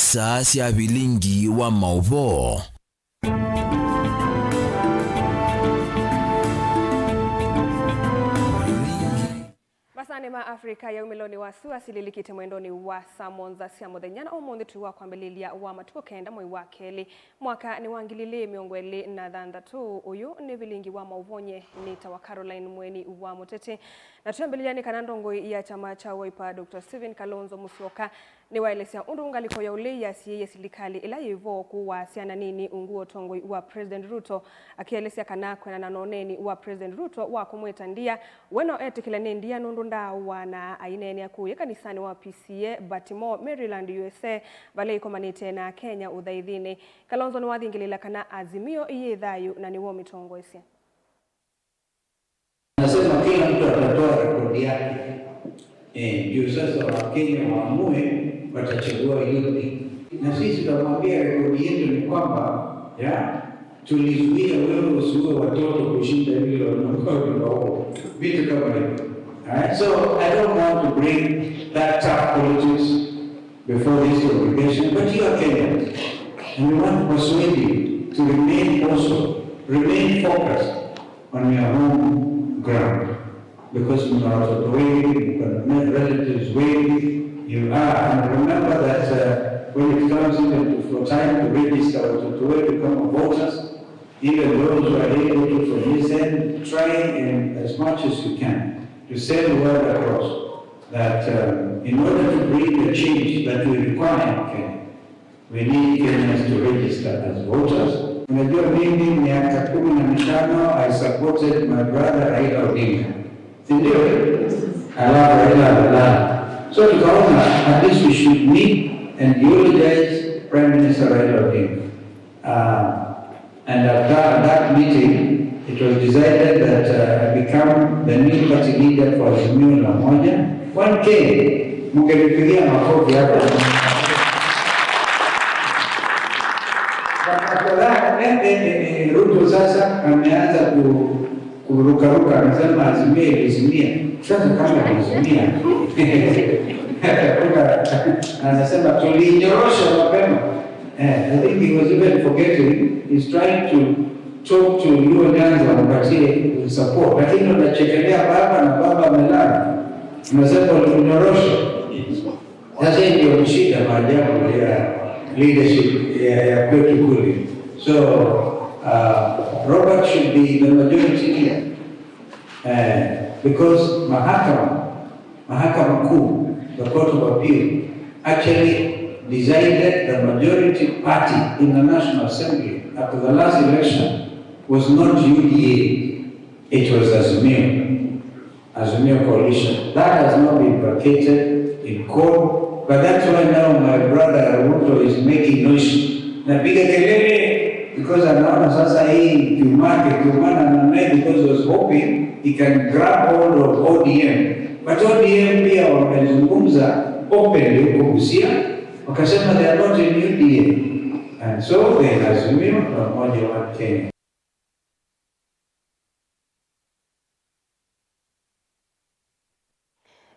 saa cia bilingi wa mauvo. Masanema Afrika ya umiloni wa suwa sililikite mwendoni wa Samonza cia muthenyana omuthi tuwa kwambililia wa matuko kenda mwe wa keli mwaka ni wangilili miongweli na thandatu. Uyu ni bilingi wa mauvonye ni tawa Caroline Mweni wa Mutete na tuambililia ni kanandongoi ya chama cha Wiper Dr. Stephen Kalonzo Musyoka ni waelesea undungaliko ya ule ya siye silikali ila yivo kuwa siana nini unguo tongoi wa President Ruto akielesea kana kwena na noneni wa President Ruto wa kumweta ndia weno etikile ni ndia nundunda wana ainene ya kuye kanisani wa PCA Baltimore, Maryland, USA vale ikomanite na Kenya udhaidhini. Kalonzo ni wathingilila kana azimio iye dhayu na niwo mitongo isi. Nasema kila mtu atatoa rekodi yake. Ndio sasa Wakenya waamue watachagua yupi. Na sisi tunamwambia rekodi yetu ni kwamba tulizuia wewe usiue watoto kushinda ile wanaokuwa vitu kama hivyo. So I don't want to bring that tough politics before this congregation, but you are Kenyans, and we want to persuade you to remain focused on your home ground, because you are out waiting, you can relatives waiting, you are, and remember that when it comes for time to register or to become voters, even those who are able to from this end, try and as much as you can to send the word across that in order to bring the change that we require in Kenya, we need Kenyans to register as voters. Unajua mimi miaka 15 I supported my brother Raila Odinga. Sindio? Alafu Raila Odinga. So tukaona at least we should meet and eulogize Prime Minister Raila Odinga. And at that meeting, it was decided that I become the new party leader for Azimio la Umoja. 1K, mungenipigia makofi hapo. After that, Ruto sasa ameanza kurukaruka, anasema Azimia. Sasa kama Azimia. Anasema tulinyorosha mapema. I think he was even forgetting. He's trying to talk to you and wampatie support. Lakini unachekelea baba na baba amelala. Unasema ulinyorosha. Sasa ndio shida maajabu ya leadership ya kwetu kule. So Robert should be the majority leader. Because mahakama kuu, the Court of Appeal, actually decided the majority party in the National Assembly after the last election was not UDA, it was Azimio Coalition. That has not been vacated in court, but that's why now my brother Ruto is making noise. Napiga kelele because anaona sasa hii kiumana na naye because he was hoping he can grab hold of ODM. But ODM pia wamezungumza openly huko Busia, wakasema they are not in UDA. And so they Azimio la Umoja wa Kenya.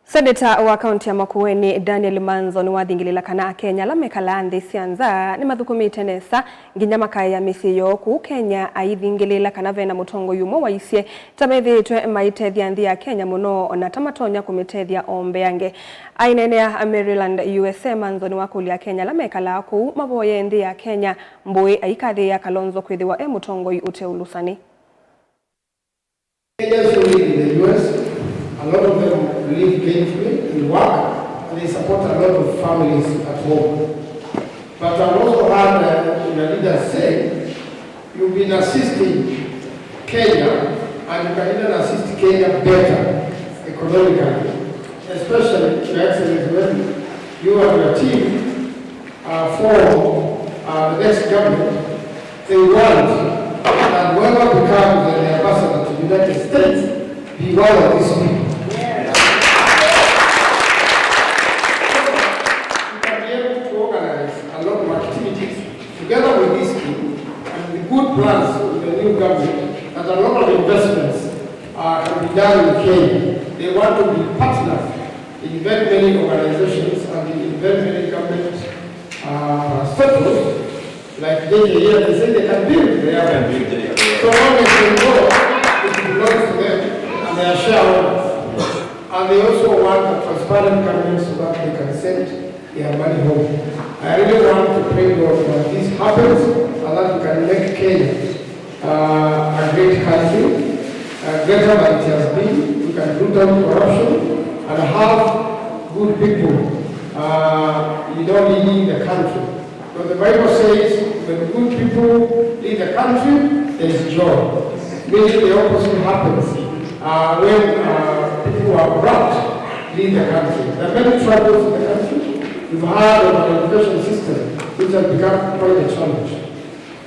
Seneta wa kaunti ya Makueni Daniel Manzo ni wathingilila kana Kenya lamekala nthi cianza ni mathukumite nesa nginya makaya misiyo ku Kenya aithingilila kana vena mutongo yumo waisie tamethitwe maitethia nthi ya Kenya muno na tamatonya kumitethia ombeange ainene ya Maryland USA. Manzo ni wakulia Kenya lamekala ku maboye nthi ya Kenya mbui aikathi ya Kalonzo kwithiwa mutongo uteulusani. A lot of them live gainfully in work, and they support a lot of families at home. But I've also heard the leader say, you've been assisting Kenya, and you can even assist Kenya better economically, especially, Your Excellency, when you and your team form the next government. They want that whoever becomes the ambassador to the United States be one of these people. Together with this team and the good plans with the new government, that a lot of investments can be done in Kenya. They want to be partners in very many organizations and in very many government status, like JKA, they say they can build. They have build. So long as they go, it belongs to them, and they are shareholders. And they also want a transparent government so that they can send their money home. I really want to pray that this happens and that we can make Kenya a great country, greater than it has been. We can root out corruption and have good people leading the country. But the Bible says when good people lead the country, there is joy. Meaning the opposite happens when people are corrupt lead the country. There are many troubles in the country. We've had an education system which has become quite a challenge.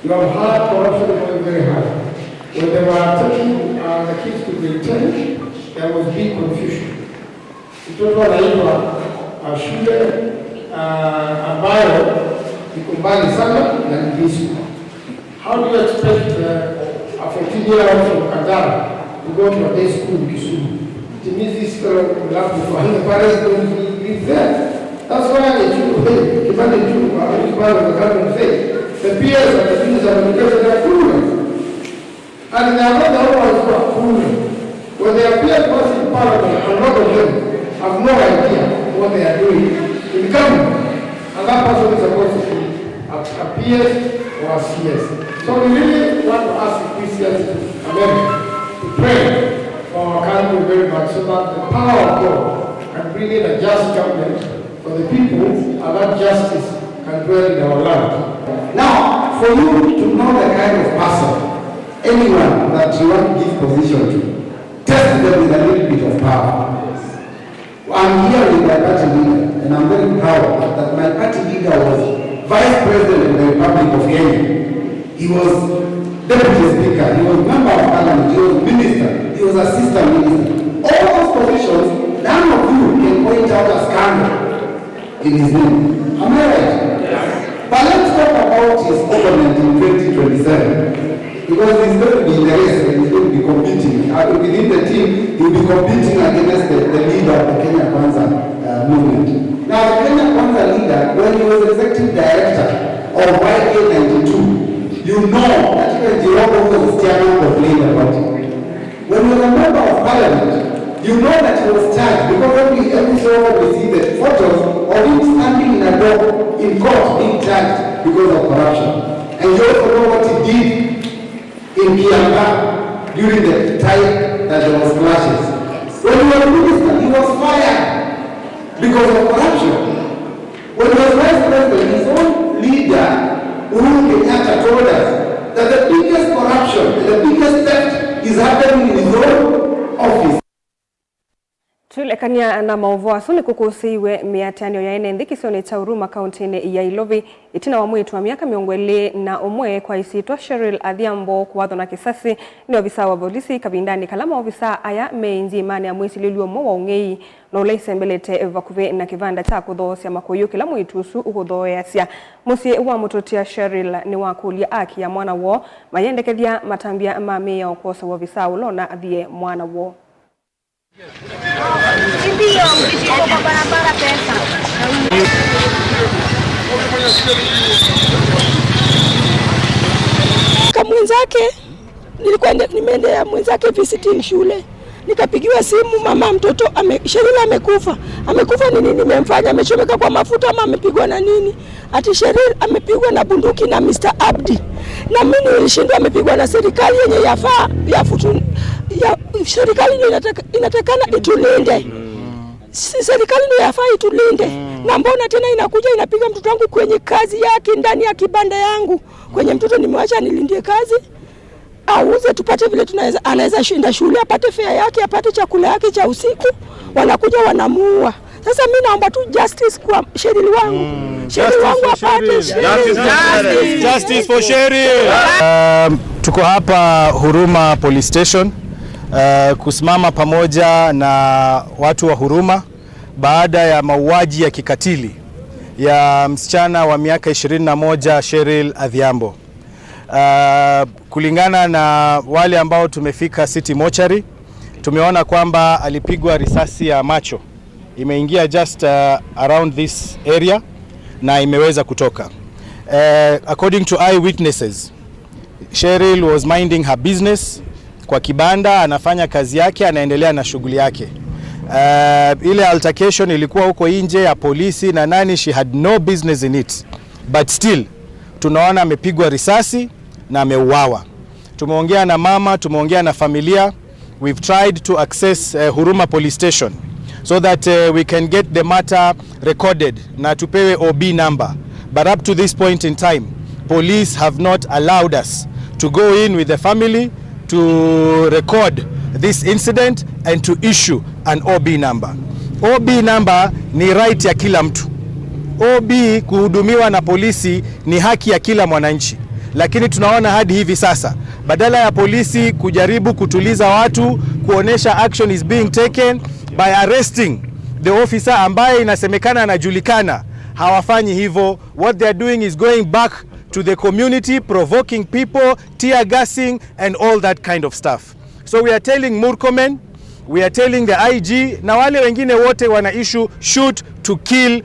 You have had corruption going very high. When they were taking the kids to grade 10, there was big confusion. Mtoto anaitwa shule ambayo iko mbali sana na Ngisu. How do you expect a 14-year-old from Kandara to go to a day school in Kisumu? It means this fellow will have to find the parents don't live there. That's why the Jew, the government says, the peers and the students of education are proven. And they are not the only ones who are proven. When they appear to us in Parliament, a lot of them have no idea what they are doing in government. And that person is supposed to be a PS or a CS. So we really want to ask the Christians in America to pray for our country very much so that the power of God can bring in a just government for the people, and that justice can dwell in our land. Now, for you to know the kind of person, anyone that you want to give position to, test them with a little bit of power. I'm here with my party leader, and I'm very proud that my party leader was Vice President of the Republic of Kenya. He was Deputy Speaker, he was Member of Parliament, he was Minister, he was Assistant Minister. All those positions, none of you can point out a scandal in his name. Am I right? Yes. But let's talk about his government in 2027. Because he's going to be in the race and he's going to be competing. Within the team, he'll be competing against the leader of the Kenya Kwanza movement. Now, the Kenya Kwanza leader, when he was executive director of YK92, you know that even Jirogo was chairman of Labour Party. When he was a member of Parliament, you know that he was charged because every so often we see the photos of him standing in a dock in court being charged because of corruption. And you also know what he did in Kiambaa during the time that there was clashes. When he was minister, he was fired because of corruption. When he was vice president, his own leader, Uhuru Kenyatta, told us that the biggest corruption and the biggest theft is happening in his own office. Tulekania na maovoa suni kukusiwe miatanio ya ene ndikisione cha Huruma kaunti ya Ilovi itina wa mwitu wa miaka miongwele na umwe kwa isitwa Cheryl Adhiambo kuwadho na kisasi ni ofisa wa polisi kabindani kalama ofisa aya meinzi imani ya mwisi liliyo mwa ungei na ulaise mbelete vakuve na kivanda cha kudhoosya makoyo kila mwitusu ukudhoosya musi wa mutotia Cheryl ni wakulia aki ya mwana wo mayendekethia matambia mame ya okosa wa ofisa ulona adhie mwana wo. Kama mwenzake nilikuwa nimeendea mwenzake visiting shule, nikapigiwa simu, mama mtoto Cheryl amekufa. Amekufa nini nimemfanya? Amechomeka kwa mafuta ama amepigwa na nini? Ati Cheryl amepigwa na bunduki na Mr. Abdi. Na mimi nilishindwa amepigwa na serikali yenye yafaa serikali inatakana itulinde. Serikali ndio yafaa itulinde. Na mbona tena inakuja inapiga mtoto wangu kwenye kazi yake ndani ya kibanda yangu? Kwenye mtoto nimewaacha nilindie kazi. Auze tupate vile tunaweza, anaweza shinda shule, apate fare yake, apate chakula yake cha usiku, wanakuja wanamuua. Sasa mimi naomba tu justice kwa Cheryl wangu. Cheryl wangu apate justice for Cheryl. Tuko hapa Huruma Police Station kusimama pamoja na watu wa Huruma baada ya mauaji ya kikatili ya msichana wa miaka 21 Cheryl Adhiambo. Kulingana na wale ambao tumefika City Mortuary, tumeona kwamba alipigwa risasi ya macho. Imeingia just around this area na imeweza kutoka. According to eyewitnesses, Cheryl was minding her business kwa kibanda, anafanya kazi yake, anaendelea na shughuli yake. Ile altercation ilikuwa huko nje ya polisi na nani, she had no business in it, but still tunaona amepigwa risasi na ameuawa. Tumeongea na mama, tumeongea na familia. We've tried to access Huruma Police Station so that we can get the matter recorded na tupewe OB number, but up to this point in time police have not allowed us to go in with the family to record this incident and to issue an OB number. OB number ni right ya kila mtu. OB kuhudumiwa na polisi ni haki ya kila mwananchi, lakini tunaona hadi hivi sasa badala ya polisi kujaribu kutuliza watu, kuonesha action is being taken by arresting the officer ambaye inasemekana anajulikana, hawafanyi hivyo. What they are doing is going back to the community, provoking people, tear gassing and all that kind of stuff. So we are telling Murkomen, we are telling the IG na wale wengine wote wana issue shoot to kill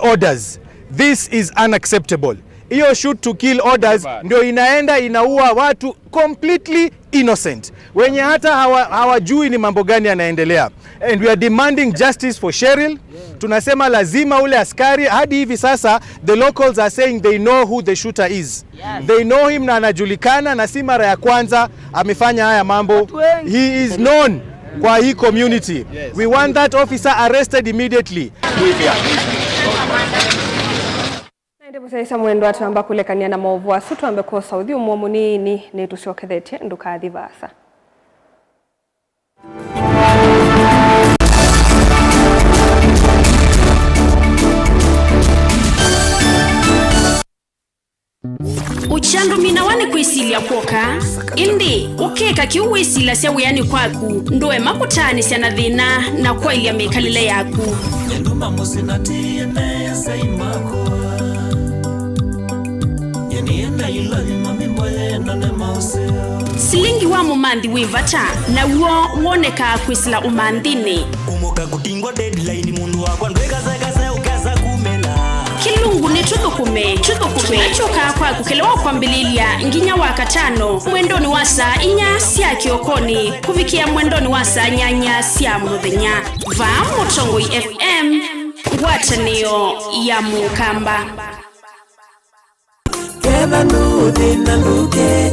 orders. This is unacceptable. Hiyo shoot to kill orders ndio inaenda inaua watu completely innocent, wenye hata hawajui ni mambo gani yanaendelea. And we are demanding justice for Cheryl. Tunasema lazima ule askari, hadi hivi sasa the locals are saying they know who the shooter is. They know him na anajulikana na si mara ya kwanza amefanya haya mambo. He is known kwa hii community. We want that officer arrested immediately. Ndipo sasa mwendo watu amba kulekania na maovu asutu ambeko Saudi umumunini ni tushokethetie ndukathi vasa. Uchandu minawane kwisilia kwoka indi ukeka kiuwisila sya wiyani kwaku ndoe makutani sya na thina na kwa ilia mekalile yaku Nyanduma musinati ene saimako Yenienda ilani mamimbo yena ne mausea Silingi wa mumandi wivata na uo uoneka kwisila umandini Kumoka kutingwa deadline mundu wakwa ndweka zakaze ukaza kumela Kilungu ni tutukume Achoka kwa kukelewa kwa mbililia nginya waka 5 mwendoni wasa inya siya kiokoni kufikia mwendoni wasa nyanya siya muthenya va Mutongoi FM watanio ya Mukamba Keva nuthi na nuke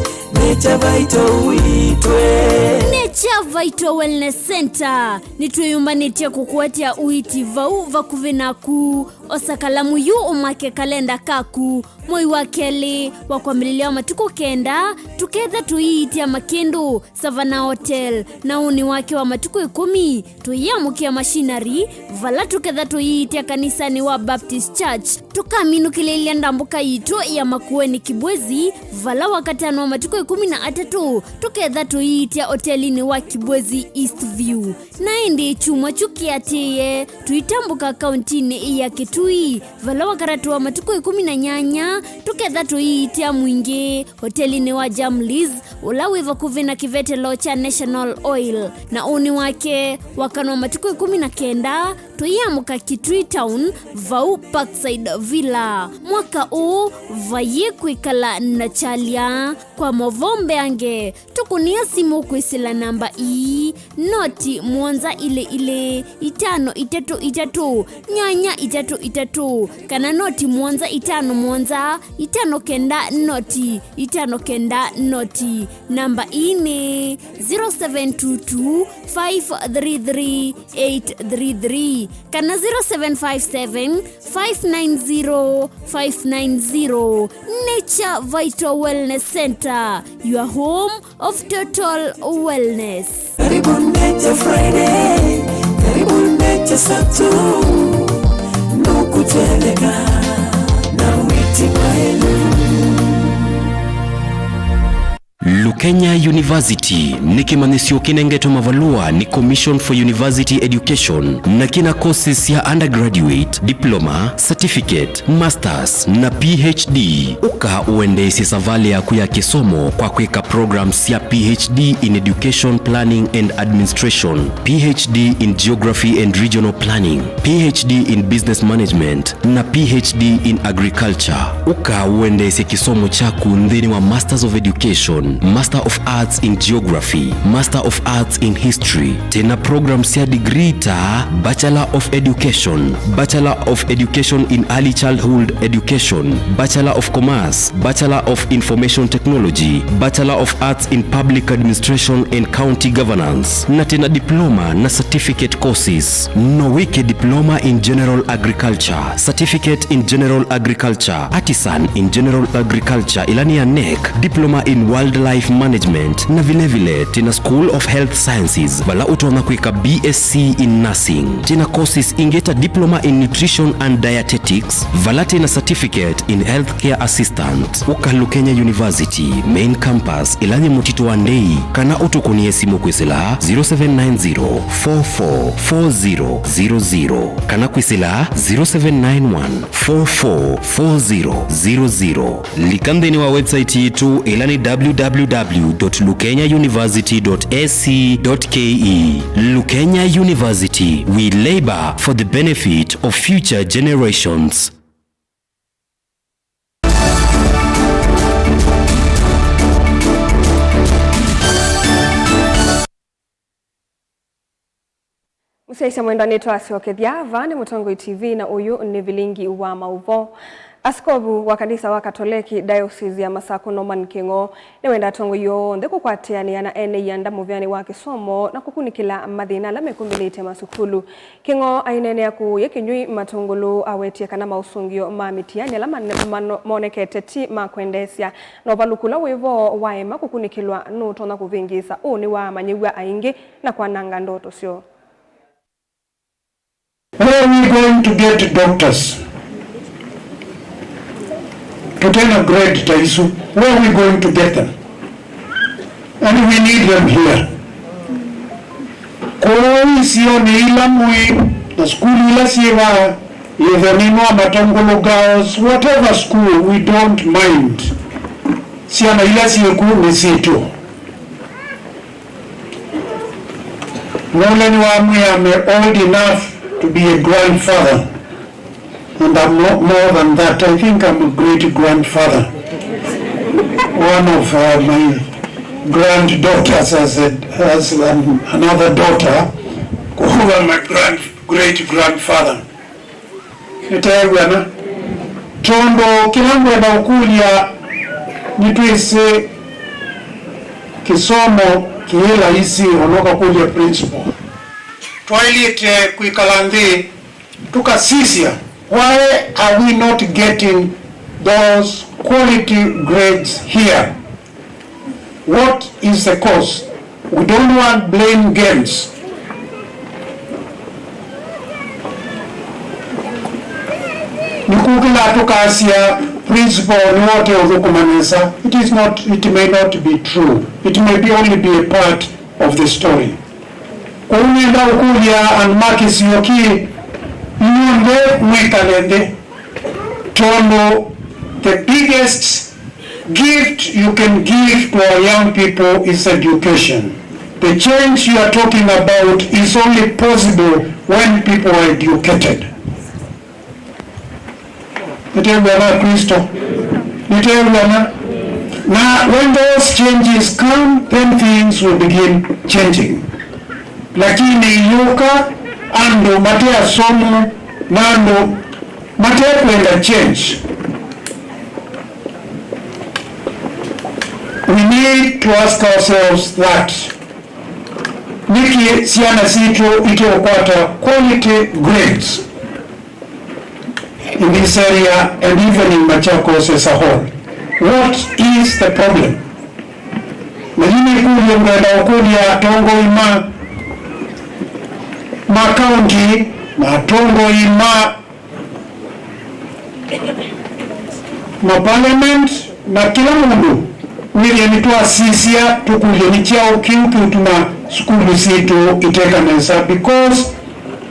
Nature Vital Wellness Center nitweyumbanitye kukuatia uiti vau vakuvinaku osakalamu yu umake kalenda kaku moi wa keli wakwambililia matuko kenda tuketha tuiitia makindu Savana Hotel na uni wake wa matuko 10 tuyamukia machinery vala tuketha tuiitia kanisani wa Baptist Church tukaminukilelia ndambuka yitu ya Makueni Kibwezi vala wakatano wa matuko 13 tuketha tuiitia hotelini wa Kibwezi East View na indi chumwa chukiatie tuitambuka kauntini ya Kitui vala wakaratu wa matuko 18 tuketha tuiitia Mwingi hotelini wa Jamliz ulawiva kuvina kivete locha National Oil na uni wake wakano matuko 19 tuyamuka Kitui Town vau Parkside Villa mwaka huu vaye kuikala na chalia kwa movombe ange tukunia simu kuisila namba noti mwanza ile 533 nyanya 33 kana noti mwanza 5 mwanza 5 kenda noti 5 kenda noti namba ni 0722 533 833 kana 0757 590 590 Nature Vital Wellness Center, your home of total wellness. Karibu Nature Friday, karibu Nature Saturday, nukuteleka na witi maelu. Lukenya University ni kimanisio kinengeto mavalua ni Commission for University Education na kina courses ya undergraduate, diploma, certificate, masters na PhD. Uka uendesi savale ya kuya kisomo kwa kweka programs ya PhD in Education Planning and Administration, PhD in Geography and Regional Planning, PhD in Business Management na PhD in Agriculture. Uka uendesi kisomo chaku ndeni wa Masters of Education, Master of Arts in Geography, Master of Arts in History. Tena programs ya degree ta Bachelor of Education, Bachelor of Education in Early Childhood Education, Bachelor of Commerce, Bachelor of Information Technology, Bachelor of Arts in Public Administration and County Governance. Na tena diploma na certificate courses. Nowike diploma in General Agriculture, Certificate in General Agriculture, Artisan in General Agriculture ilani ya NEC, Diploma in Wildlife Management na vile tena School of Health Sciences vala utona kuika BSc in Nursing. Tena courses ingeta Diploma in Nutrition and Dietetics vala tena Certificate in Healthcare Assistant. Uka Lukenya University Main Campus ilani Mutito wa Ndei kana utukunie simu kwisila 0790444000 kana kwisila 0791444000. Likandeni wa website yetu ilani www.lukenyauniversity.ac.ke. Lukenya University, we labor for the benefit of future generations. Musaisa mwenda neto asiokethia vane Mutongoi TV na uyu ni vilingi wa mauvo. Askobu wa kanisa wa Katoliki Diocese ya Masako Norman Kingo ni wenda tongo yo ndeko kwatiani na ene yanda muvyani wa kisomo na kukunikila madhina la mekumbilite masukulu. Kingo ainene ya kuyekinyui matungulu awetie kana mausungio mamitiani la moneketeti makwendesya no valukula wevo waema kukunikilwa nutona kuvingisa uni wa manyiwa aingi na kwa nanga ndoto sio. Where are we going to get doctors? Tutena grade Taisu. Where are we going to get them? And we need them here. Koi sio ni ila mui na school ila siwa yevemino matongolo girls, whatever school, we don't mind. Siana ila siku ni situ. Mwole ni wa mui ame old enough to be a grandfather, and I'm not more than that. I think I'm a great-grandfather. One of my granddaughters has another daughter who are my great-grandfather. Nitaegwana tondo kilango na ukulia nitwese kisomo kiela isi onoka kulia principal toilet kuikalande tukasisia. Why are we not getting those quality grades here? What is the cause? We don't want blame games. Nikukila tukasia principal ni wote uzukumanisa. It may not be true. It may be only be a part of the story. Unenda ukulia anmaki siyoki nyonde mwikalende tono. The biggest gift you can give to our young people is education. The change you are talking about is only possible when people are educated. Nitembea Kristo. Nitembea na when those changes come, then things will begin changing. Lakini yuka ando matea somo nando matea kwenda change. We need to ask ourselves that niki siana situ ikiopata quality grades in this area and even in Machakos as a whole. What is the problem? Najini kuja mganda ukulia tongo ima county matongo ima parliament na kila mundu nilitoa sisia tukulenichao kiutu tuna skulu situ itekaneza, because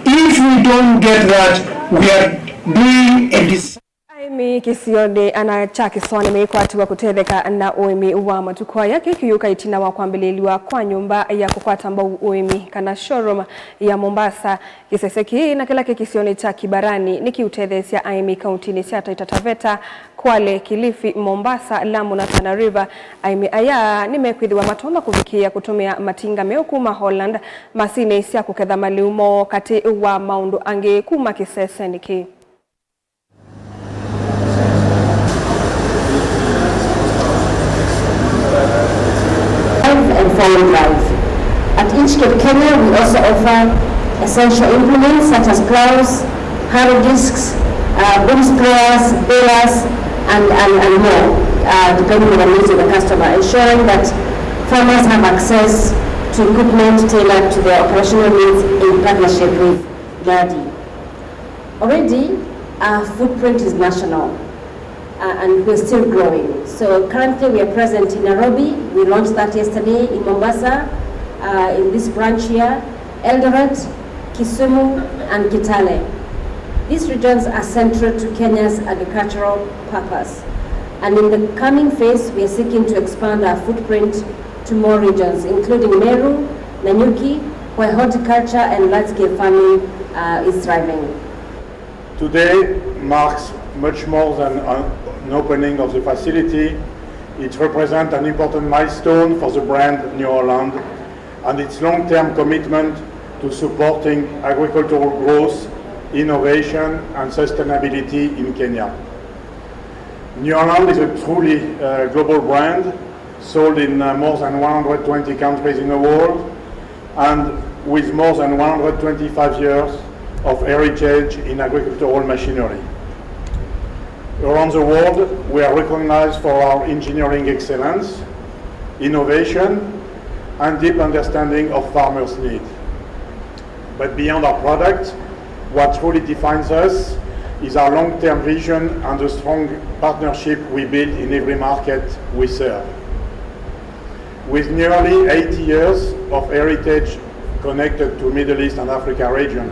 if we don't get that, we are doing a Aimi Kisione anacha Kisone mekwatiwa kutetheka na uimi wa matukwa yake kiyuka itina wa kwambililiwa kwa nyumba ya kukwata mbau uimi kana showroom ya Mombasa. Kiseseki na kila Kisione cha Kibarani nikiutethesia Aimi kauntini sia Taita Taveta, Kwale, Kilifi, Mombasa, Lamu na Tana River. Aimi aya nimekwithiwa matoma kuvikia kutumia matinga meukuma Holland masine isia kuketha maliumo kati wa maundu ange kuma kisese niki and foreign drive. At Inchcape Kenya, we also offer essential implements such as plows, harrow discs, boom sprayers, balers, and more, depending on the needs of the customer, ensuring that farmers have access to equipment tailored to their operational needs in partnership with GADI. Already, our footprint is national. And we're still growing. So currently we are present in Nairobi. We launched that yesterday in Mombasa, in this branch here, Eldoret, Kisumu, and Kitale. These regions are central to Kenya's agricultural purpose. And in the coming phase, we are seeking to expand our footprint to more regions, including Meru, Nanyuki, where horticulture and large-scale farming is thriving. Today marks much more than an opening of the facility. It represents an important milestone for the brand New Holland and its long-term commitment to supporting agricultural growth, innovation and sustainability in Kenya. New Holland is a truly global brand, sold in more than 120 countries in the world and with more than 125 years of heritage in agricultural machinery. Around the world, we are recognized for our engineering excellence, innovation, and deep understanding of farmers' needs. But beyond our product, what truly defines us is our long-term vision and the strong partnership we build in every market we serve. With nearly 80 years of heritage connected to Middle East and Africa region,